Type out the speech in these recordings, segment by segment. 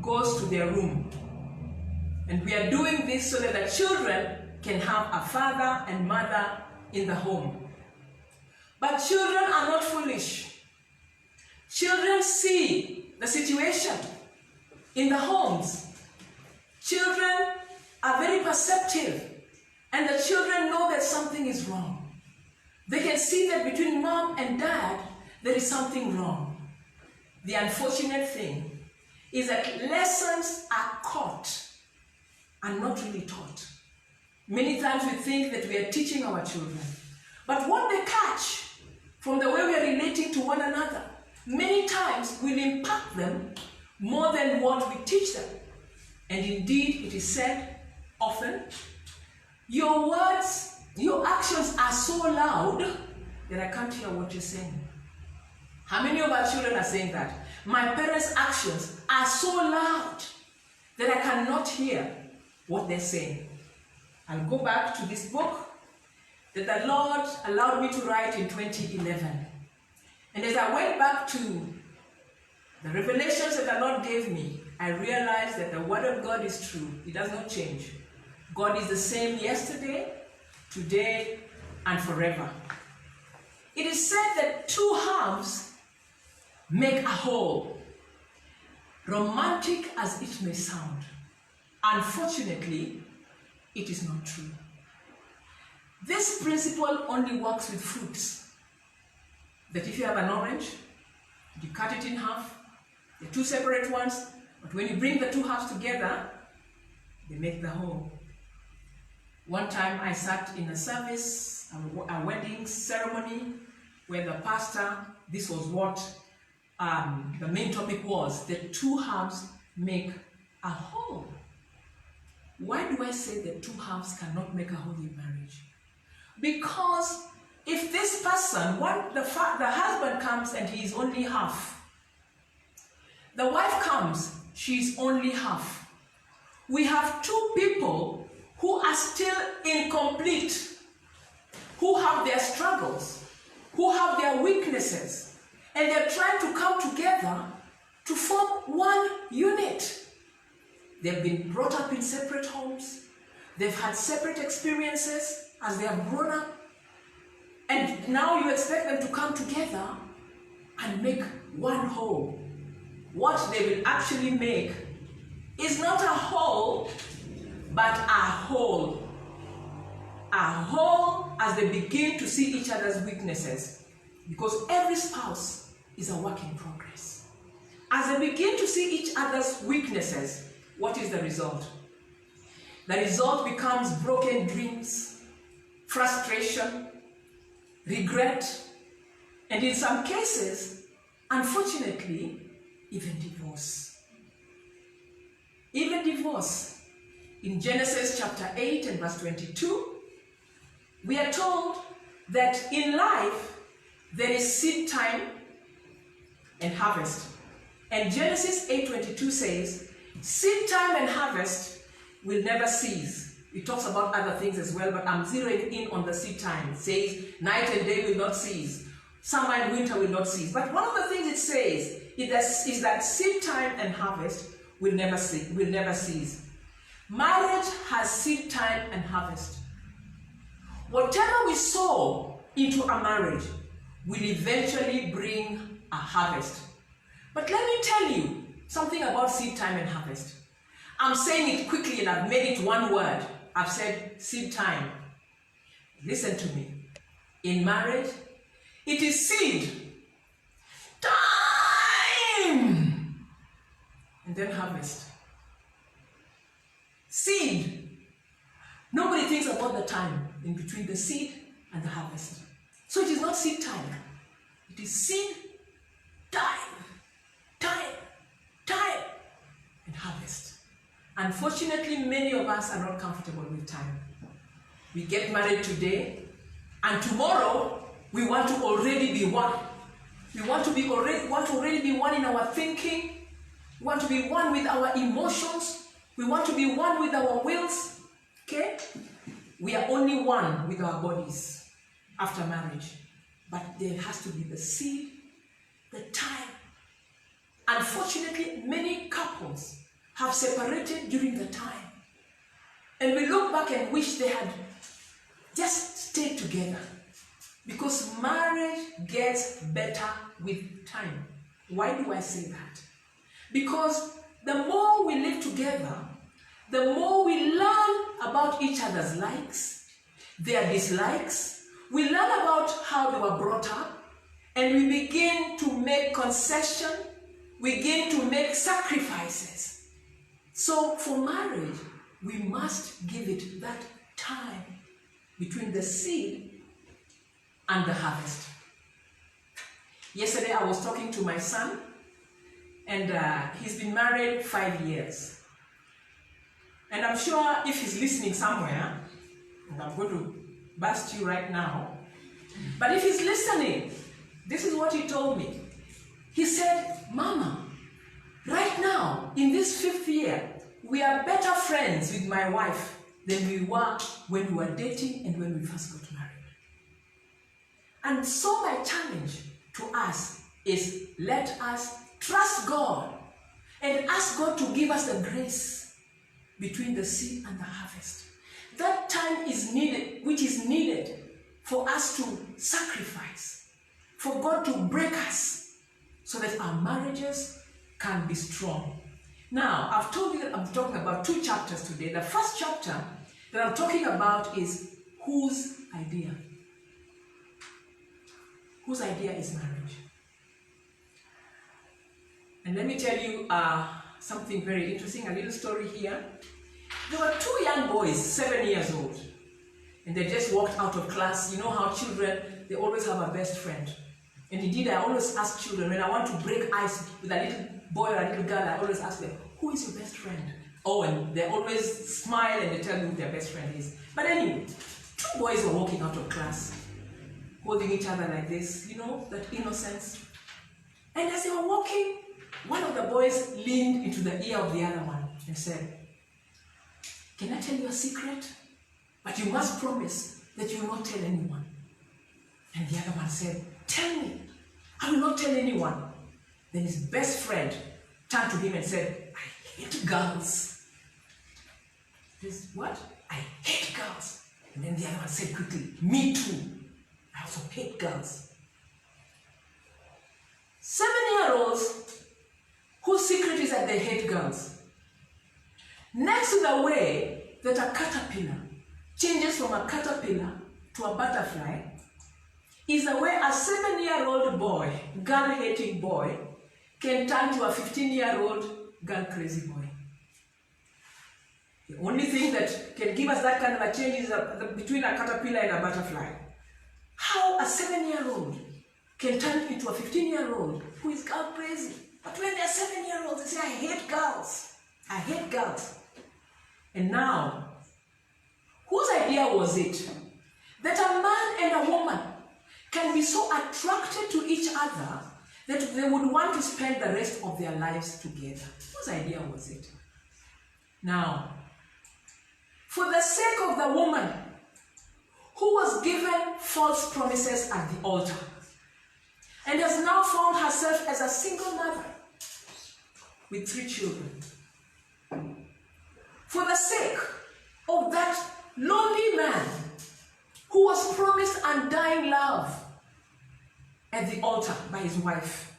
goes to their room. And we are doing this so that the children can have a father and mother in the home. But children are not foolish. Children see the situation in the homes. Children are very perceptive, and the children know that something is wrong. They can see that between mom and dad, there is something wrong. The unfortunate thing is that lessons are caught and not really taught. Many times we think that we are teaching our children, but what they catch from the way we are relating to one another, many times will impact them more than what we teach them. And indeed, it is said often, your words, your actions are so loud that I can't hear what you're saying. How many of our children are saying that? My parents' actions are so loud that I cannot hear what they're saying. I'll go back to this book that the Lord allowed me to write in 2011. And as I went back to the revelations that the Lord gave me, I realized that the Word of God is true. It does not change. God is the same yesterday, today, and forever. It is said that two halves make a whole. Romantic as it may sound, unfortunately, it is not true. This principle only works with fruits. That if you have an orange, you cut it in half, they're two separate ones, but when you bring the two halves together, they make the whole. One time I sat in a service, a wedding ceremony, where the pastor, this was what the main topic was, that two halves make a whole. Why do I say that two halves cannot make a whole in marriage? Because if this person, the husband comes and he is only half, the wife comes, she is only half. We have two people who are still incomplete, who have their struggles, who have their weaknesses, and they're trying to come together to form one unit. They've been brought up in separate homes. They've had separate experiences as they have grown up. And now you expect them to come together and make one whole. What they will actually make is not a whole, but a whole. A whole as they begin to see each other's weaknesses. Because every spouse is a work in progress. As they begin to see each other's weaknesses, what is the result? The result becomes broken dreams, frustration, regret, and in some cases, unfortunately, even divorce. Even divorce. In Genesis chapter 8 and verse 22, we are told that in life, there is seed time and harvest. And Genesis 8:22 says, seed time and harvest will never cease. It talks about other things as well, but I'm zeroing in on the seed time. It says, night and day will not cease. Summer and winter will not cease. But one of the things it says is that seed time and harvest will never cease. Marriage has seed time and harvest. Whatever we sow into a marriage will eventually bring a harvest. But let me tell you something about seed time and harvest. I'm saying it quickly and I've made it one word. I've said seed time. Listen to me. In marriage, it is seed time and then harvest. Seed. Nobody thinks about the time in between the seed and the harvest. So it is not seed time. It is seed time, and harvest. Unfortunately, many of us are not comfortable with time. We get married today, and tomorrow we want to already be one. We want to already be one in our thinking. We want to be one with our emotions. We want to be one with our wills. Okay? We are only one with our bodies after marriage. But there has to be the seed, the time. Unfortunately, many couples have separated during the time. And we look back and wish they had just stayed together. Because marriage gets better with time. Why do I say that? Because the more we live together, the more we learn about each other's likes, their dislikes. We learn about how they were brought up, and we begin to make concessions, we begin to make sacrifices. So for marriage, we must give it that time between the seed and the harvest. Yesterday I was talking to my son, and he's been married 5 years. And I'm sure if he's listening somewhere, and I'm going to burst you right now, but if he's listening, this is what he told me. He said, Mama, right now, in this 5th year, we are better friends with my wife than we were when we were dating and when we first got married. And so my challenge to us is, let us trust God and ask God to give us the grace between the seed and the harvest. That time is needed, which is needed for us to sacrifice, for God to break us so that our marriages can be strong. Now, I've told you that I'm talking about 2 chapters today. The first chapter that I'm talking about is whose idea? Whose idea is marriage? And let me tell you something very interesting, a little story here. There were 2 young boys, 7 years old, and they just walked out of class. You know how children, they always have a best friend. And indeed, I always ask children, when I want to break ice with a little boy or a little girl, I always ask them, who is your best friend? Oh, and they always smile and they tell me who their best friend is. But anyway, 2 boys were walking out of class, holding each other like this, you know, that innocence. And as they were walking, one of the boys leaned into the ear of the other one and said, can I tell you a secret? But you must promise that you will not tell anyone. And the other one said, tell me. I will not tell anyone. Then his best friend turned to him and said, I hate girls. This what? I hate girls. And then the other one said quickly, me too. I also hate girls. 7-year-olds whose secret is that they hate girls. Next to the way that a caterpillar changes from a caterpillar to a butterfly is the way a 7-year-old boy, girl-hating boy, can turn to a 15-year-old girl-crazy boy. The only thing that can give us that kind of a change is between a caterpillar and a butterfly. How a 7-year-old can turn into a 15-year-old who is girl-crazy. But when they're 7-year-olds, they say, I hate girls. I hate girls. And now, whose idea was it that a man and a woman can be so attracted to each other that they would want to spend the rest of their lives together? Whose idea was it? Now, for the sake of the woman who was given false promises at the altar and has now found herself as a single mother with 3 children, for the sake of that lonely man who was promised undying love at the altar by his wife,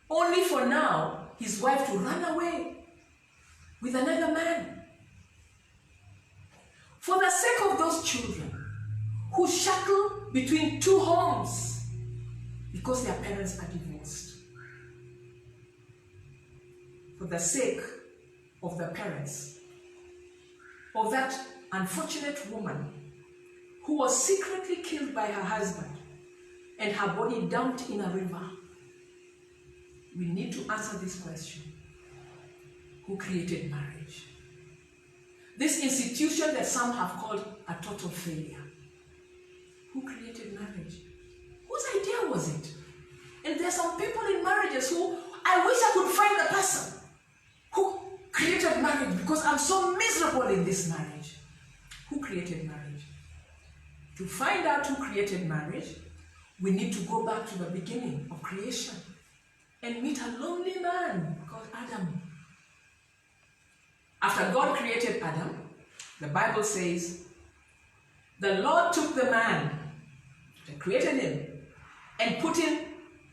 only for now his wife to run away with another man. For the sake of those children who shuttle between 2 homes because their parents are divorced. For the sake of the parents of that unfortunate woman who was secretly killed by her husband and her body dumped in a river, we need to answer this question. Who created marriage? This institution that some have called a total failure. Who created marriage? Whose idea was it? And there are some people in marriages who, I wish I could find the person who created marriage because I'm so miserable in this marriage. Who created marriage? To find out who created marriage, we need to go back to the beginning of creation and meet a lonely man called Adam. After God created Adam, the Bible says, the Lord took the man that created him and put him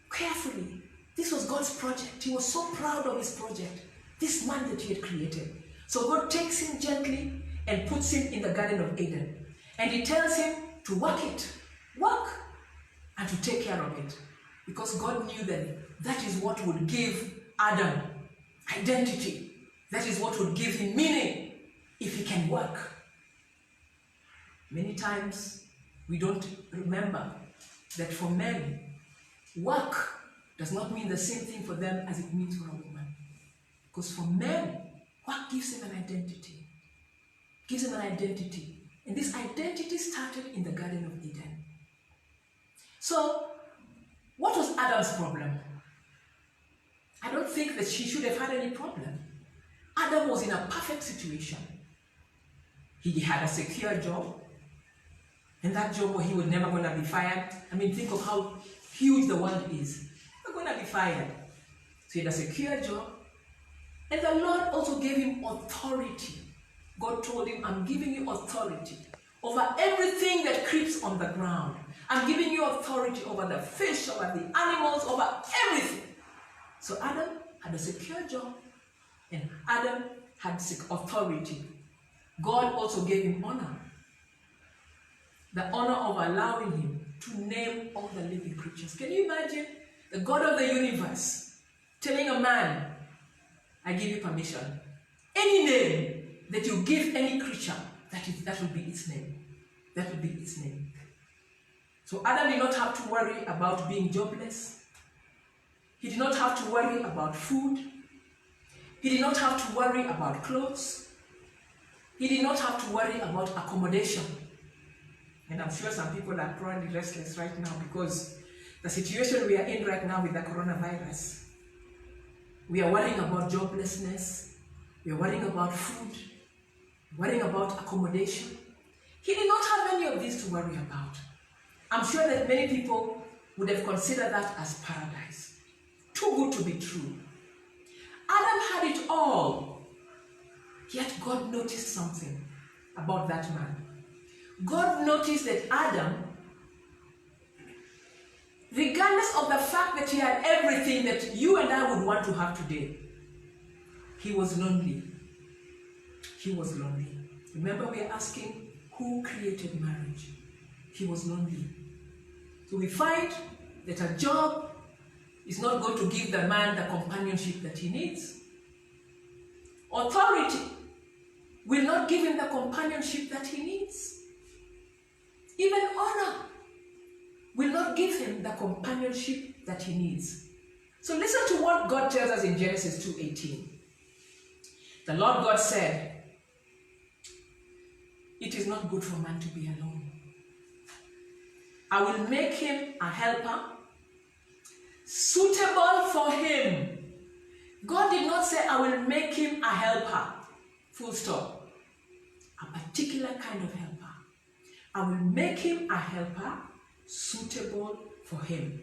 carefully. This was God's project. He was so proud of his project, this man that he had created. So God takes him gently and puts him in the Garden of Eden. And he tells him to work and to take care of it. Because God knew that is what would give Adam identity. That is what would give him meaning if he can work. Many times we don't remember that for men, work does not mean the same thing for them as it means for a woman. Because for men, work gives them an identity. Gives them an identity. And this identity started in the Garden of Eden. So, what was Adam's problem? I don't think that she should have had any problem. Adam was in a perfect situation. He had a secure job. And that job where he was never going to be fired. I mean, think of how huge the world is. Never going to be fired. So he had a secure job. And the Lord also gave him authority. God told him, I'm giving you authority over everything that creeps on the ground. I'm giving you authority over the fish, over the animals, over everything. So Adam had a secure job, and Adam had authority. God also gave him honor. The honor of allowing him to name all the living creatures. Can you imagine the God of the universe telling a man, I give you permission. Any name that you give any creature, that will be its name. That will be its name. So Adam did not have to worry about being jobless. He did not have to worry about food. He did not have to worry about clothes. He did not have to worry about accommodation. And I'm sure some people are probably restless right now because the situation we are in right now with the coronavirus. We are worrying about joblessness. We are worrying about food. Worrying about accommodation. He did not have any of these to worry about. I'm sure that many people would have considered that as paradise. Too good to be true. Adam had it all. Yet God noticed something about that man. God noticed that Adam, regardless of the fact that he had everything that you and I would want to have today, he was lonely. He was lonely. Remember, we are asking who created marriage? He was lonely. So we find that a job is not going to give the man the companionship that he needs. Authority will not give him the companionship that he needs. Even honor will not give him the companionship that he needs. So listen to what God tells us in Genesis 2:18. The Lord God said, it is not good for man to be alone. I will make him a helper suitable for him. God did not say, I will make him a helper. Full stop. A particular kind of helper. I will make him a helper suitable for him.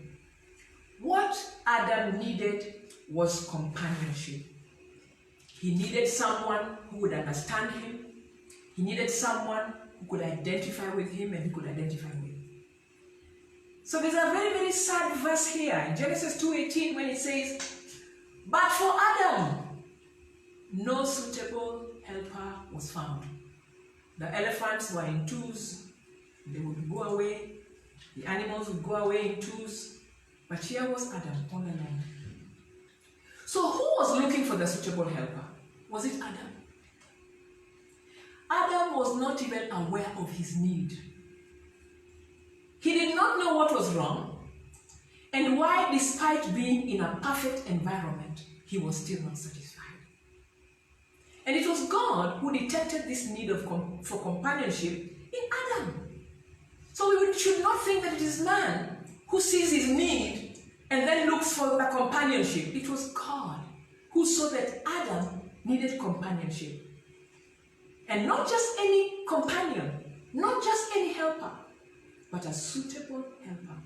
What Adam needed was companionship. He needed someone who would understand him. He needed someone who could identify with him and who could identify with him. So there's a very, very sad verse here in Genesis 2:18 when it says, but for Adam, no suitable helper was found. The elephants were in twos. They would go away. The animals would go away in twos. But here was Adam all alone. So who was looking for the suitable helper? Was it Adam? Adam was not even aware of his need. He did not know what was wrong and why, despite being in a perfect environment, he was still not satisfied. And it was God who detected this need for companionship in Adam. So we should not think that it is man who sees his need and then looks for the companionship. It was God who saw that Adam needed companionship. And not just any companion, not just any helper, but a suitable helper.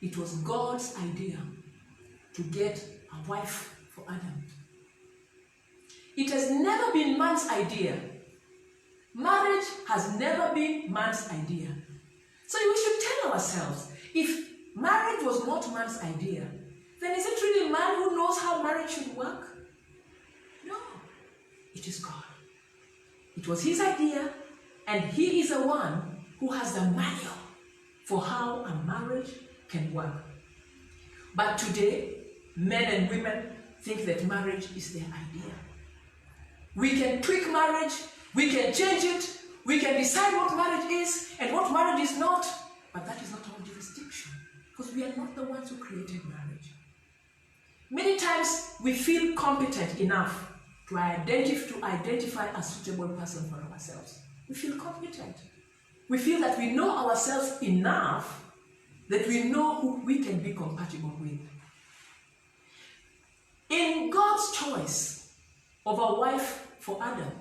It was God's idea to get a wife for Adam. It has never been man's idea. Marriage has never been man's idea. So we should tell ourselves, if marriage was not man's idea, then is it really man who knows how marriage should work? No, it is God. It was his idea, and he is the one who has the manual for how a marriage can work. But today, men and women think that marriage is their idea. We can tweak marriage, we can change it, we can decide what marriage is and what marriage is not, but that is not our jurisdiction, because we are not the ones who created marriage. Many times we feel competent enough to identify a suitable person for ourselves. We feel competent. We feel that we know ourselves enough that we know who we can be compatible with. In God's choice of a wife for Adam,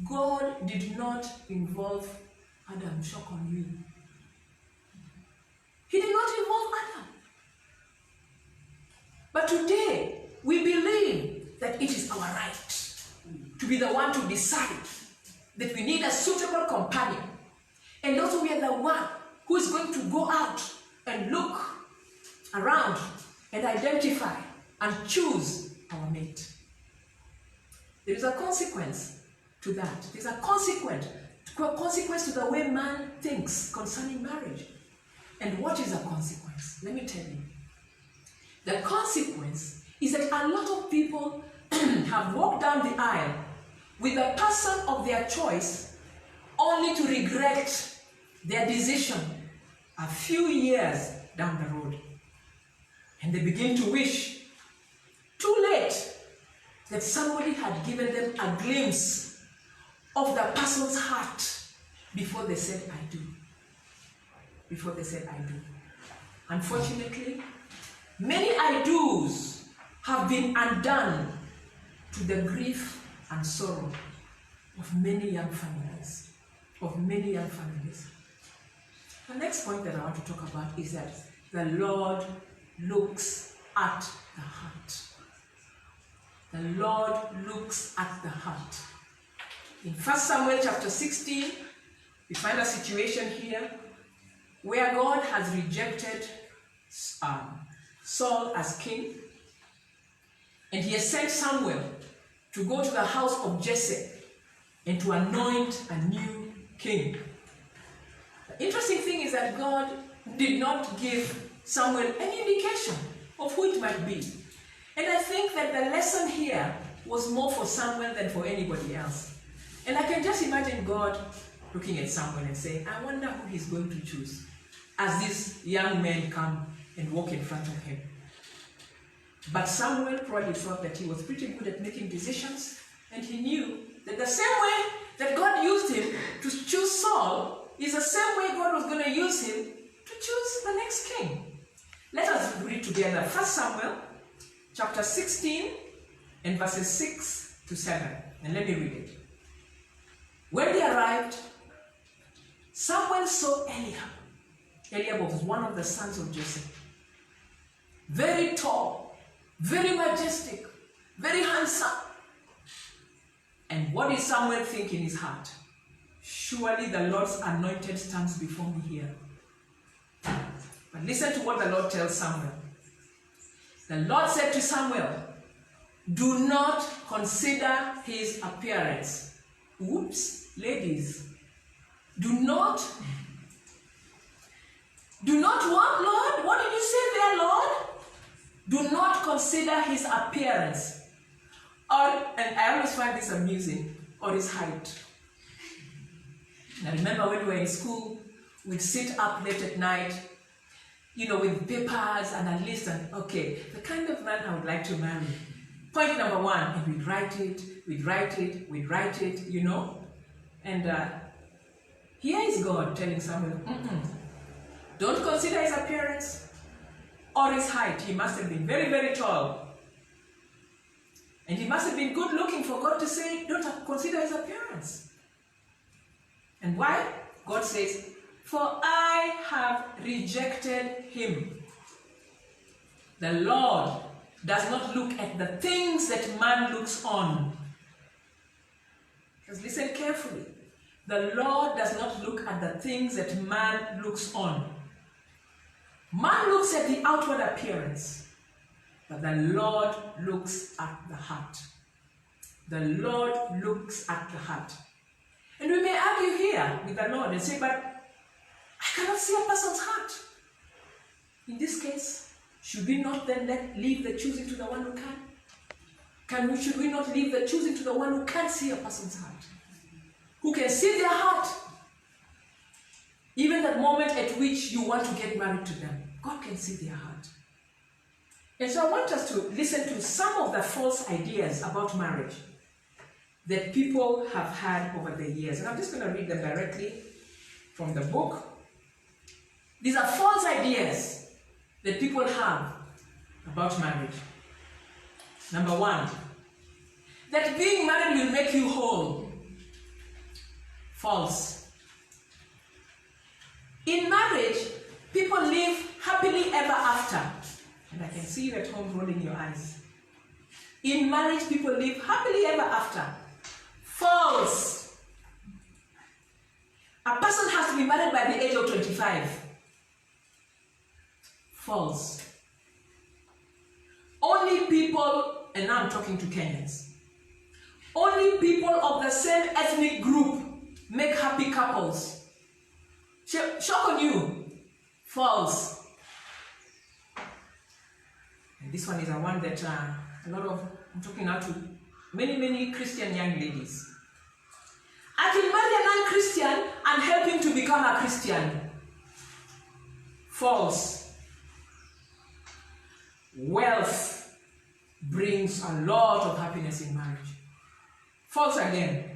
God did not involve Adam. Shock on you. He did not involve Adam. But today, we believe that it is our right to be the one to decide that we need a suitable companion. And also we are the one who is going to go out and look around and identify and choose our mate. There is a consequence to that. There is a consequence to the way man thinks concerning marriage. And what is the consequence? Let me tell you. The consequence is that a lot of people have walked down the aisle with the person of their choice only to regret their decision a few years down the road. And they begin to wish, too late, that somebody had given them a glimpse of the person's heart before they said, I do. Before they said, I do. Unfortunately, many I do's have been undone to the grief and sorrow of many young families. The next point that I want to talk about is that the Lord looks at the heart. The Lord looks at the heart. In 1 Samuel chapter 16, we find a situation here where God has rejected Saul as king, and he has sent Samuel to go to the house of Jesse and to anoint a new king. The interesting thing is that God did not give Samuel any indication of who it might be. And I think that the lesson here was more for Samuel than for anybody else. And I can just imagine God looking at Samuel and saying, I wonder who he's going to choose as these young men come and walk in front of him. But Samuel probably thought that he was pretty good at making decisions, and he knew that the same way that God used him to choose Saul is the same way God was going to use him to choose the next king. Let us read together 1 Samuel chapter 16 and verses 6 to 7. And let me read it. When they arrived, Samuel saw Eliab. Eliab was one of the sons of Jesse. Very tall, very majestic, very handsome. And what did Samuel think in his heart? Surely the Lord's anointed stands before me here. But listen to what the Lord tells Samuel. The Lord said to Samuel, do not consider his appearance. Oops, ladies. Do not what, Lord? What did you say there, Lord? Do not consider his appearance. And I always find this amusing, or his height. I remember when we were in school, we'd sit up late at night, with papers and a list, and okay, the kind of man I would like to marry. Point number one, and we'd write it, And here is God telling Samuel, don't consider his appearance or his height. He must have been very, very tall. And he must have been good looking for God to say, don't consider his appearance. And why? God says, for I have rejected him. The Lord does not look at the things that man looks on. Because listen carefully. The Lord does not look at the things that man looks on. Man looks at the outward appearance, but the Lord looks at the heart. The Lord looks at the heart. And we may argue here with the Lord and say, but I cannot see a person's heart. In this case, should we not then leave the choosing to the one who can? Should we not leave the choosing to the one who can see a person's heart? Who can see their heart? Even that moment at which you want to get married to them, God can see their heart. And so I want us to listen to some of the false ideas about marriage that people have had over the years. And I'm just going to read them directly from the book. These are false ideas that people have about marriage. Number one, that being married will make you whole. False. In marriage, people live happily ever after. And I can see you at home rolling your eyes. In marriage, people live happily ever after. False. A person has to be married by the age of 25. False. Only people, and now I'm talking to Kenyans, only people of the same ethnic group make happy couples. Shock on you. False. And this one is a one that I'm talking now to many Christian young ladies. I can marry a non-Christian and help him to become a Christian. False. Wealth brings a lot of happiness in marriage. False again.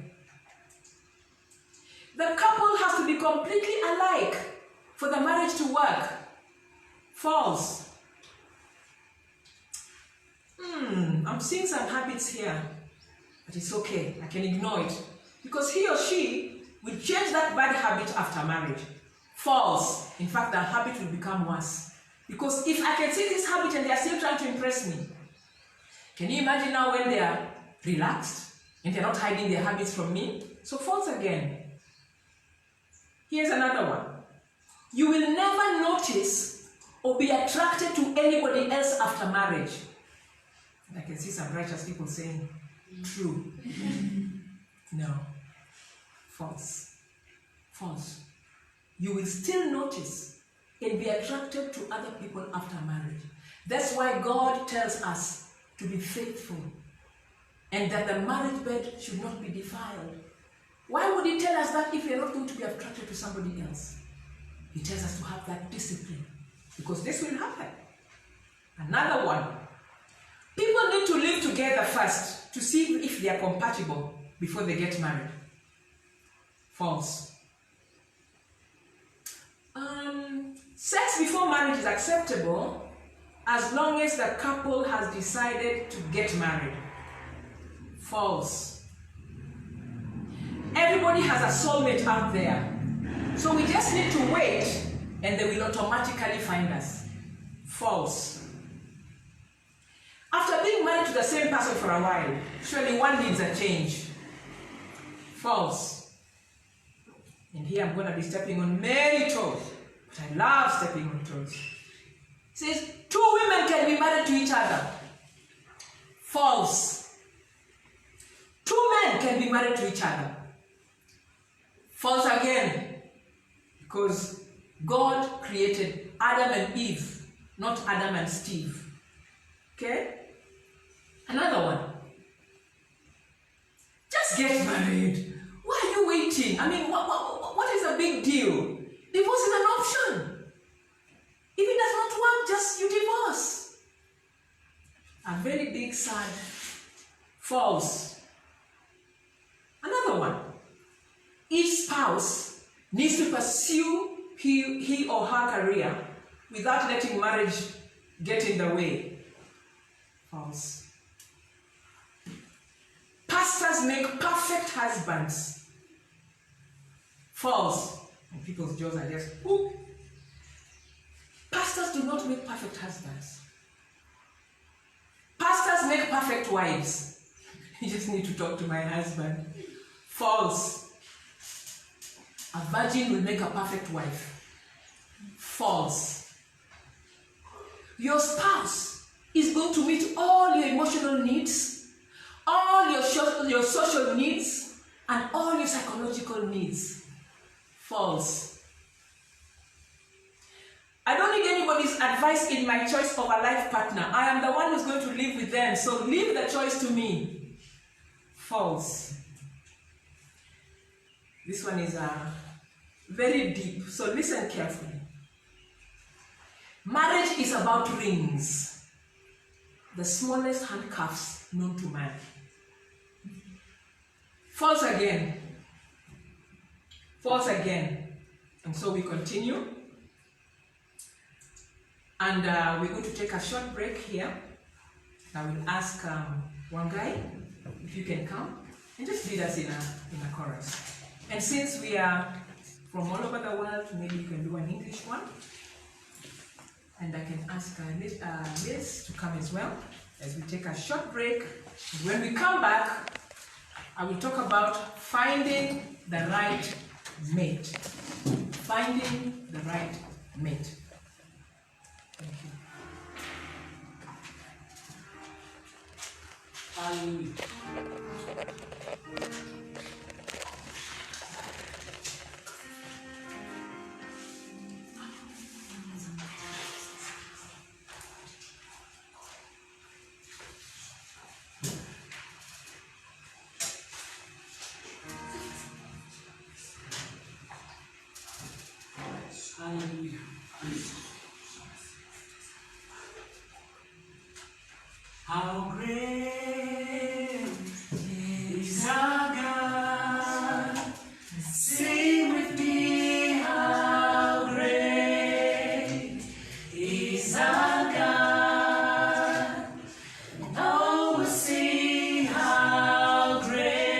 The couple has to be completely alike for the marriage to work. False. I'm seeing some habits here, but it's okay. I can ignore it. Because he or she will change that bad habit after marriage. False. In fact, the habit will become worse. Because if I can see this habit and they are still trying to impress me, can you imagine now when they are relaxed and they're not hiding their habits from me? So false again. Here's another one. You will never notice or be attracted to anybody else after marriage. And I can see some righteous people saying, true. No. False. False. You will still notice and be attracted to other people after marriage. That's why God tells us to be faithful and that the marriage bed should not be defiled. Why would he tell us that if we are not going to be attracted to somebody else? He tells us to have that discipline because this will happen. Another one. People need to live together first to see if they are compatible before they get married. False. Sex before marriage is acceptable as long as the couple has decided to get married. False. Everybody has a soulmate out there. So we just need to wait and they will automatically find us. False. After being married to the same person for a while, surely one needs a change. False. And here I'm going to be stepping on many toes. But I love stepping on toes. It says, 2 women can be married to each other. False. 2 men can be married to each other. False again. Because God created Adam and Eve, not Adam and Steve. Okay? Another one. Just get married. Why are you waiting? I mean, what is the big deal? Divorce is an option. If it does not work, just you divorce. A very big sad. False. Another one. Each spouse needs to pursue he or her career without letting marriage get in the way. False. Pastors make perfect husbands. False. And people's jaws are just, whoop. Pastors do not make perfect husbands. Husbands make perfect wives. You just need to talk to my husband. False. A virgin will make a perfect wife. False. Your spouse is going to meet all your emotional needs, all your social needs, and all your psychological needs. False. I don't need anybody's advice in my choice of a life partner. I am the one who's going to live with them, so leave the choice to me. False. This one is very deep, so listen carefully. Marriage is about rings, the smallest handcuffs known to man. False again. False again. And so we continue. And we're going to take a short break here. I will ask one guy if you can come and just lead us in a chorus. And since we are from all over the world, maybe you can do an English one. And I can ask Liz to come as well as we take a short break. When we come back, I will talk about finding the right mate. Finding the right mate. Thank you. Hallelujah. Hallelujah. How great is our God? Sing with me, how great is our God? Oh, we'll sing how great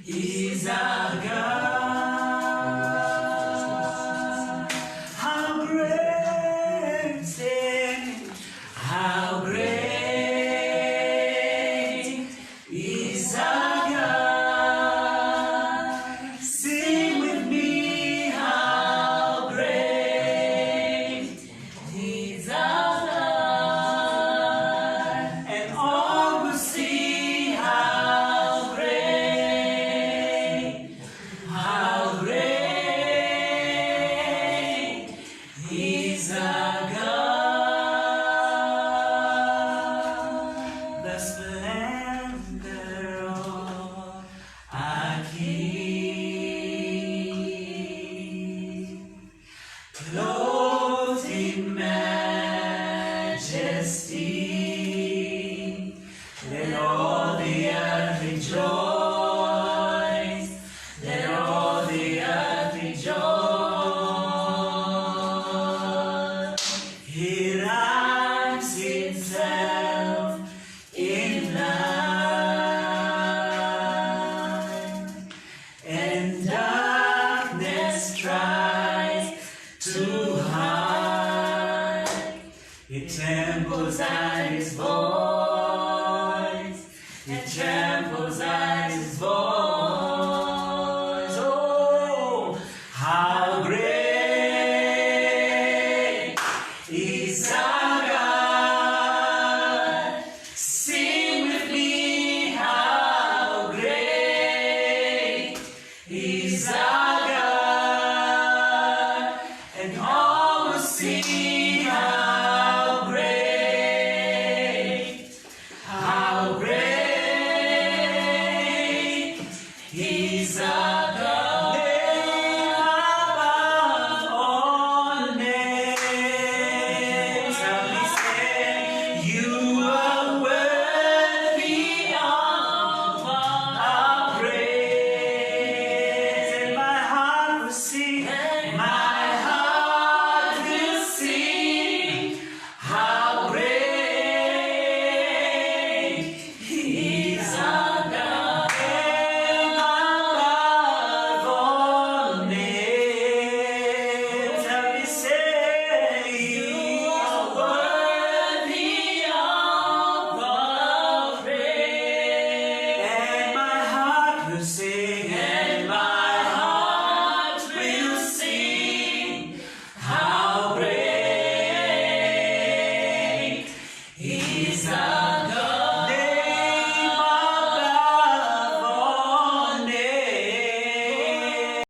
is our God. It trembles at his voice. It trembles.